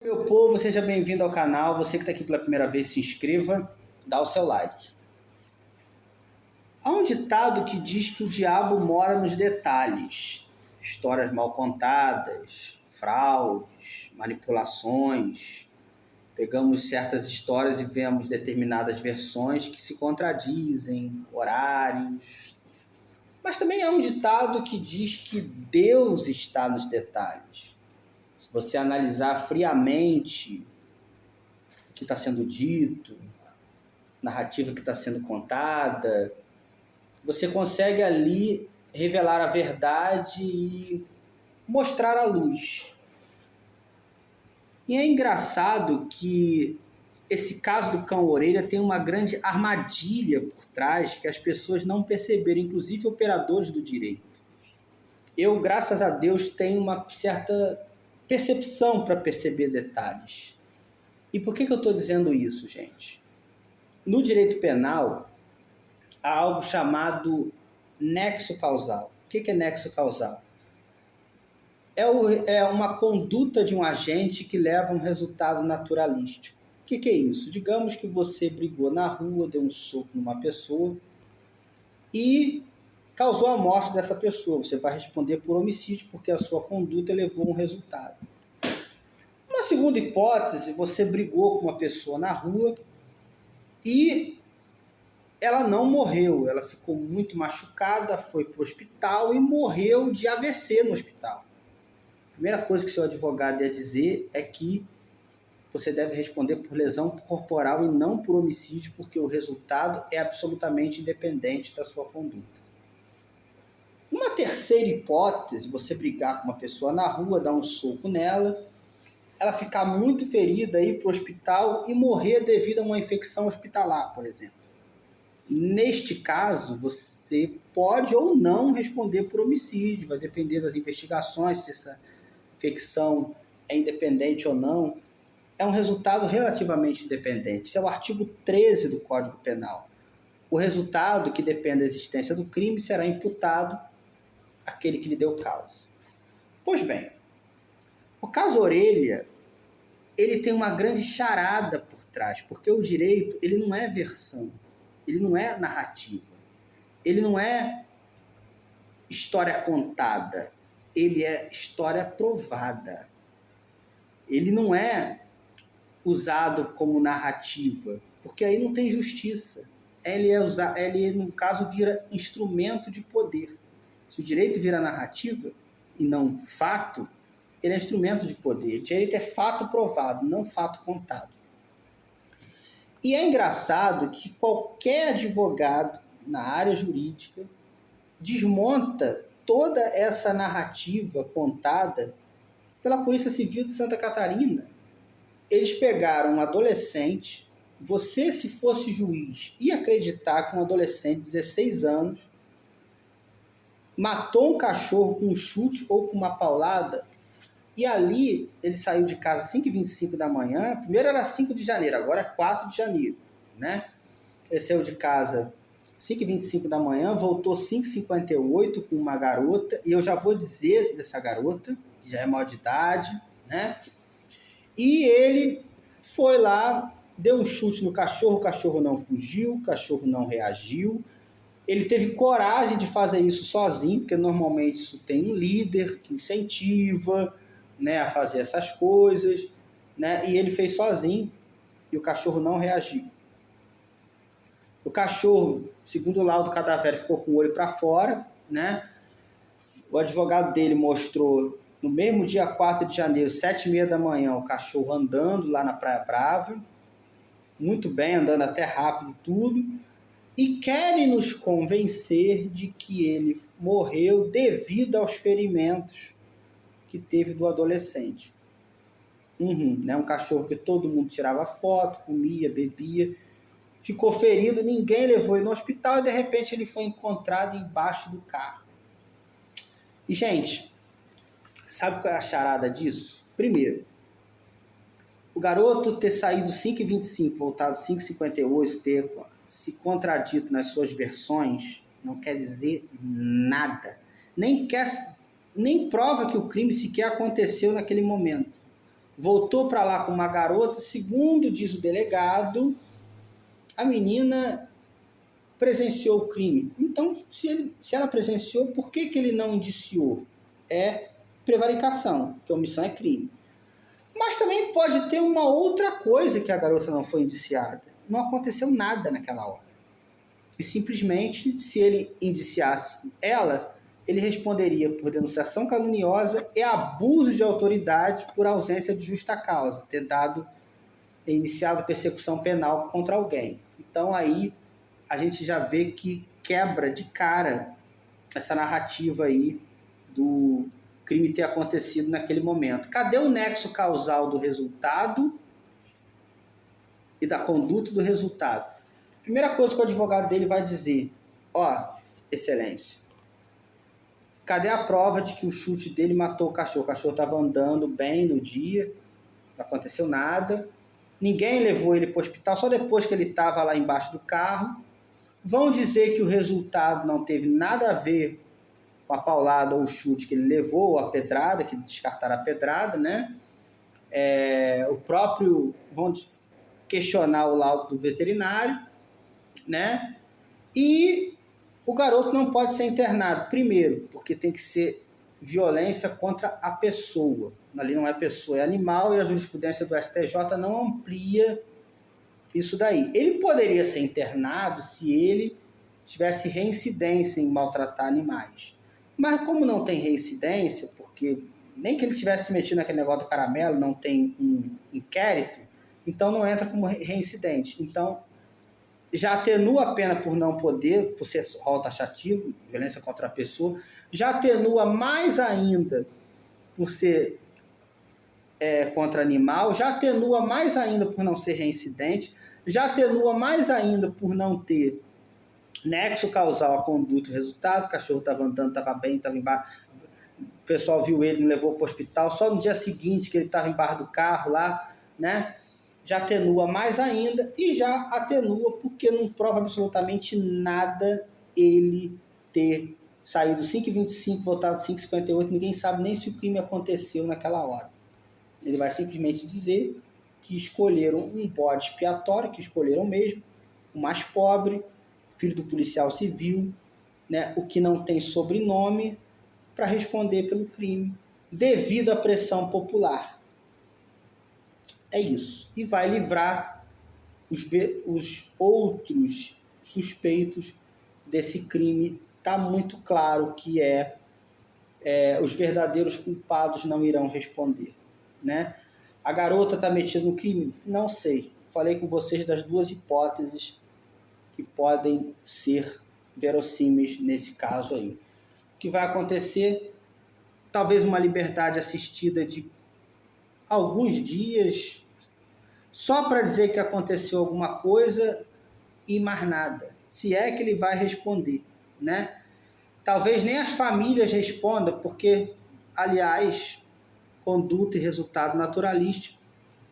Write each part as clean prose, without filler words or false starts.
Meu povo, seja bem-vindo ao canal. Você que está aqui pela primeira vez, se inscreva, dá o seu like. Há um ditado que diz que o diabo mora nos detalhes. Histórias mal contadas, fraudes, manipulações. Pegamos certas histórias e vemos determinadas versões que se contradizem, horários. Mas também há um ditado que diz que Deus está nos detalhes. Se você analisar friamente o que está sendo dito, narrativa que está sendo contada, você consegue ali revelar a verdade e mostrar a luz. E é engraçado que esse caso do cão-orelha tem uma grande armadilha por trás que as pessoas não perceberam, inclusive operadores do direito. Eu, graças a Deus, tenho uma certa percepção para perceber detalhes. E por que eu estou dizendo isso, gente? No direito penal, há algo chamado nexo causal. O que é nexo causal? É uma conduta de um agente que leva a um resultado naturalístico. O que é isso? Digamos que você brigou na rua, deu um soco numa pessoa e causou a morte dessa pessoa. Você vai responder por homicídio porque a sua conduta levou a um resultado. Uma segunda hipótese, você brigou com uma pessoa na rua e ela não morreu, ela ficou muito machucada, foi para o hospital e morreu de AVC no hospital. A primeira coisa que seu advogado ia dizer é que você deve responder por lesão corporal e não por homicídio, porque o resultado é absolutamente independente da sua conduta. Uma terceira hipótese, você brigar com uma pessoa na rua, dar um soco nela, ela ficar muito ferida, ir para o hospital e morrer devido a uma infecção hospitalar, por exemplo. Neste caso, você pode ou não responder por homicídio, vai depender das investigações, se essa infecção é independente ou não. É um resultado relativamente independente. Esse é o artigo 13 do Código Penal. O resultado que depende da existência do crime será imputado àquele que lhe deu causa. Pois bem, o caso Orelha, ele tem uma grande charada por trás, porque o direito, ele não é versão, ele não é narrativa, ele não é história contada, ele é história provada. Ele não é usado como narrativa, porque aí não tem justiça. Ele, no caso, vira instrumento de poder. Se o direito vira narrativa e não fato, ele é instrumento de poder. O direito é fato provado, não fato contado. E é engraçado que qualquer advogado na área jurídica desmonta toda essa narrativa contada pela Polícia Civil de Santa Catarina. Eles pegaram um adolescente, você, se fosse juiz, ia acreditar que um adolescente de 16 anos matou um cachorro com um chute ou com uma paulada, e ali ele saiu de casa às 5h25 da manhã, primeiro era 5 de janeiro, agora é 4 de janeiro, né? Ele saiu de casa 5h25 da manhã, voltou 5h58 com uma garota, e eu já vou dizer dessa garota, que já é maior de idade, né? E ele foi lá, deu um chute no cachorro, o cachorro não fugiu, o cachorro não reagiu. Ele teve coragem de fazer isso sozinho, porque normalmente isso tem um líder que incentiva, né, a fazer essas coisas, né? E ele fez sozinho e o cachorro não reagiu. O cachorro, segundo o laudo cadavérico, ficou com o olho para fora, né? O advogado dele mostrou no mesmo dia 4 de janeiro, 7h30 da manhã, o cachorro andando lá na Praia Brava, muito bem, andando até rápido e tudo, e querem nos convencer de que ele morreu devido aos ferimentos que teve do adolescente. Né? Um cachorro que todo mundo tirava foto, comia, bebia, ficou ferido, ninguém levou ele no hospital e de repente ele foi encontrado embaixo do carro. E, gente, sabe qual é a charada disso? Primeiro, o garoto ter saído 5h25, voltado 5h58, ter se contradito nas suas versões, não quer dizer nada. Nem prova que o crime sequer aconteceu naquele momento. voltou para lá com uma garota. Segundo diz o delegado, a menina presenciou o crime. Então, se ela presenciou, por que ele não indiciou? É prevaricação, que omissão é crime. Mas também pode ter uma outra coisa que a garota não foi indiciada. Não aconteceu nada naquela hora. E simplesmente, se ele indiciasse ela, ele responderia por denunciação caluniosa e abuso de autoridade por ausência de justa causa, ter iniciado persecução penal contra alguém. Então aí a gente já vê que quebra de cara essa narrativa aí do crime ter acontecido naquele momento. Cadê o nexo causal do resultado e da conduta do resultado? Primeira coisa que o advogado dele vai dizer, excelência, cadê a prova de que o chute dele matou o cachorro? O cachorro estava andando bem no dia, não aconteceu nada, ninguém levou ele para o hospital, só depois que ele estava lá embaixo do carro. Vão dizer que o resultado não teve nada a ver com a paulada ou o chute que ele levou, ou a pedrada, que descartaram a pedrada, né? Vão questionar o laudo do veterinário, né? E o garoto não pode ser internado. Primeiro, porque tem que ser violência contra a pessoa. Ali não é pessoa, é animal, e a jurisprudência do STJ não amplia isso daí. Ele poderia ser internado se ele tivesse reincidência em maltratar animais. Mas como não tem reincidência, porque nem que ele tivesse metido naquele negócio do caramelo, não tem um inquérito, então não entra como reincidente. Então, já atenua a pena por não poder, por ser rol taxativo, violência contra a pessoa, já atenua mais ainda por ser contra animal, já atenua mais ainda por não ser reincidente, já atenua mais ainda por não ter nexo causal à conduta e resultado. O cachorro estava andando, estava bem, estava embaixo, o pessoal viu ele, não levou para o hospital, só no dia seguinte que ele estava embaixo do carro lá, né? Já atenua mais ainda, e já atenua porque não prova absolutamente nada ele ter saído 5h25, voltado 5h58, ninguém sabe nem se o crime aconteceu naquela hora. Ele vai simplesmente dizer que escolheram um bode expiatório, que escolheram mesmo, o mais pobre, filho do policial civil, né, o que não tem sobrenome, para responder pelo crime, devido à pressão popular. É isso. E vai livrar os outros suspeitos desse crime. Está muito claro que os verdadeiros culpados não irão responder, né? A garota está metida no crime? Não sei. Falei com vocês das duas hipóteses que podem ser verossímeis nesse caso aí. O que vai acontecer? Talvez uma liberdade assistida de alguns dias, só para dizer que aconteceu alguma coisa e mais nada. Se é que ele vai responder, né? Talvez nem as famílias respondam, porque, aliás, conduta e resultado naturalístico,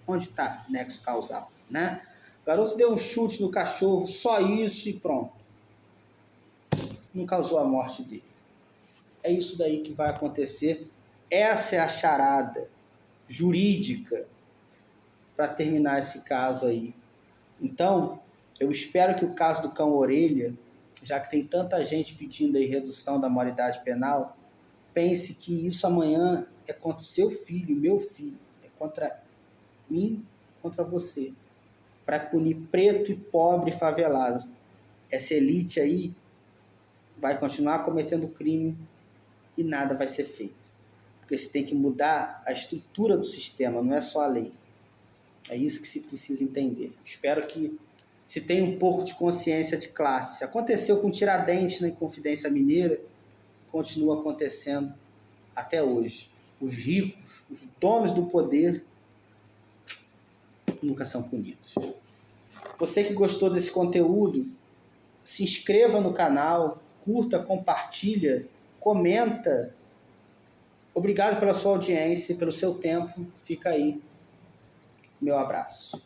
onde está nexo causal, né? O garoto deu um chute no cachorro, só isso e pronto. Não causou a morte dele. É isso daí que vai acontecer. Essa é a charada jurídica para terminar esse caso aí. Então, eu espero que o caso do cão orelha, já que tem tanta gente pedindo aí redução da maioridade penal, pense que isso amanhã é contra o seu filho, meu filho, é contra mim, contra você, para punir preto e pobre e favelado. Essa elite aí vai continuar cometendo crime e nada vai ser feito. Porque se tem que mudar a estrutura do sistema, não é só a lei. É isso que se precisa entender. Espero que se tenha um pouco de consciência de classe. Se aconteceu com Tiradentes na Inconfidência Mineira, continua acontecendo até hoje. Os ricos, os donos do poder, nunca são punidos. Você que gostou desse conteúdo, se inscreva no canal, curta, compartilha, comenta. Obrigado pela sua audiência, pelo seu tempo. Fica aí meu abraço.